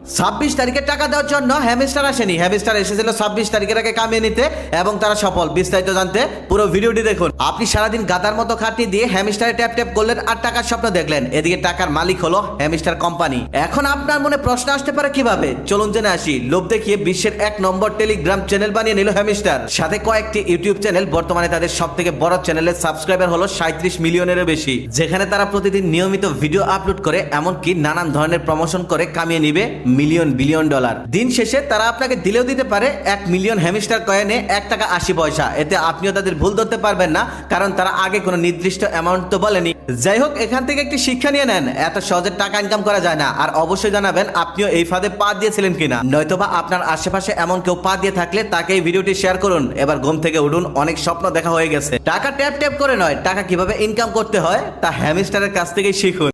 26 তারিখে টাকা দেওয়ার জন্য হ্যামস্টার আসেনি, হ্যামস্টার এসেছিল 26 তারিখের আগে কামিয়ে নিতে এবং তারা সফল। বিস্তারিত জানতে পুরো ভিডিওটি দেখুন। আপনি সারাদিন গাদার মতো খাটনি দিয়ে হ্যামস্টারে ট্যাপ ট্যাপ করলেন আর টাকার স্বপ্ন দেখলেন, এদিকে টাকার মালিক হলো হ্যামস্টার কোম্পানি। এখন আপনার মনে প্রশ্ন আসতে পারে কিভাবে, চলুন জেনে আসি। লোভ দেখিয়ে বিশ্বের 1 নম্বর টেলিগ্রাম চ্যানেল বানিয়ে নিল হ্যামস্টার, সাথে কয়েকটি ইউটিউব চ্যানেল। বর্তমানে তাদের সব থেকে বড় চ্যানেলের সাবস্ক্রাইবার হলো 37 মিলিয়নেরও বেশি, যেখানে তারা প্রতিদিন নিয়মিত ভিডিও আপলোড করে এমনকি নানান ধরনের প্রমোশন করে কামিয়ে নিবে মিলিয়ন বিলিয়ন ডলার। দিন শেষে তারা আপনাকে দিলেও দিতে পারে 1 মিলিয়ন হ্যামস্টার কয়েনে 1 টাকা 80 পয়সা। এতে আপনিও তাদের ভুল ধরতে পারবেন না, কারণ তারা আগে কোনো নির্দিষ্ট অ্যামাউন্ট তো বলেনি। যাই হোক, এখান থেকে একটি শিক্ষা নিয়ে নেন, এত সহজে টাকা ইনকাম করা যায় না। আর অবশ্যই জানাবেন আপনিও এই ফাঁদে পা দিয়েছিলেন কিনা, নয়তোবা আপনার আশেপাশে এমন কেউ পা দিয়ে থাকলে তাকে এই ভিডিওটি শেয়ার করুন। এবার ঘুম থেকে উঠুন, অনেক স্বপ্ন দেখা হয়ে গেছে। টাকা ট্যাপ ট্যাপ করে নয়, টাকা কিভাবে ইনকাম করতে হয় তা হ্যামস্টারের কাছ থেকেই শিখুন।